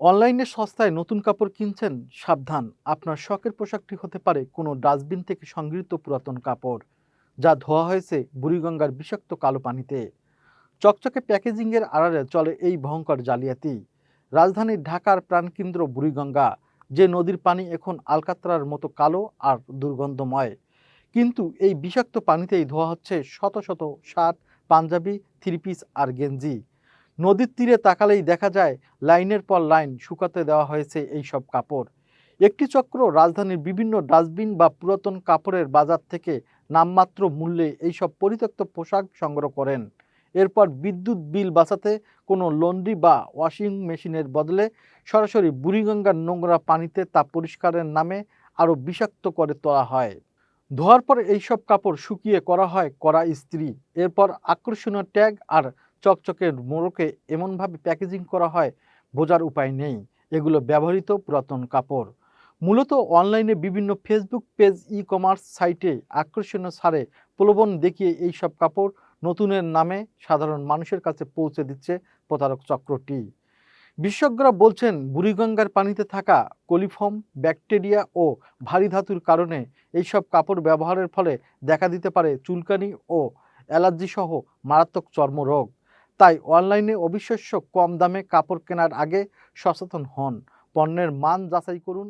অনলাইনে সস্তায় নতুন কাপড় কিনছেন? সাবধান, আপনার শখের পোশাকটি হতে পারে কোনো ডাস্টবিন থেকে সংগৃহীত পুরাতন কাপড়, যা ধোয়া হয়েছে বুড়িগঙ্গার বিষাক্ত কালো পানিতে। চকচকে প্যাকেজিংয়ের আড়ালে চলে এই ভয়ঙ্কর জালিয়াতি। রাজধানীর ঢাকার প্রাণকেন্দ্র বুড়িগঙ্গা, যে নদীর পানি এখন আলকাতরার মতো কালো আর দুর্গন্ধময়, কিন্তু এই বিষাক্ত পানিতেই ধোয়া হচ্ছে শত শত শার্ট, পাঞ্জাবি, থ্রি পিস আর গেঞ্জি। নদীর তীরে তাকালেই দেখা যায় লাইনের পর লাইন শুকাতে দেওয়া হয়েছে এই সব কাপড়। একটি চক্র রাজধানীর বিভিন্ন ডাস্টবিন বা পুরাতন কাপড়ের বাজার থেকে নামমাত্র মূল্যে এইসব পরিত্যক্ত পোশাক সংগ্রহ করেন। এরপর বিদ্যুৎ বিল বাঁচাতে কোনো লন্ড্রি বা ওয়াশিং মেশিনের বদলে সরাসরি বুড়িগঙ্গার নোংরা পানিতে তা পরিষ্কারের নামে আরও বিষাক্ত করে তোলা হয়। ধোয়ার পর এইসব কাপড় শুকিয়ে করা হয় কড়া ইস্ত্রি। এরপর আকর্ষণীয় ট্যাগ আর চকচকে মোড়কে এমনভাবে প্যাকেজিং করা হয়, বোঝার উপায় নেই এগুলো ব্যবহৃত পুরাতন কাপড়। মূলত অনলাইনে বিভিন্ন ফেসবুক পেজ, ই কমার্স সাইটে আকর্ষণীয় ছাড়ে প্রলোভন দেখিয়ে এইসব কাপড় নতুনের নামে সাধারণ মানুষের কাছে পৌঁছে দিচ্ছে প্রতারক চক্রটি। বিশেষজ্ঞরা বলছেন, বুড়িগঙ্গার পানিতে থাকা কলিফর্ম ব্যাকটেরিয়া ও ভারী ধাতুর কারণে এইসব কাপড় ব্যবহারের ফলে দেখা দিতে পারে চুলকানি ও অ্যালার্জি সহ মারাত্মক চর্মরোগ। তাই অনলাইনে অবিশ্বাস্য কম দামে কাপড় কেনার আগে সচেতন হন, পণ্যের মান যাচাই করুন।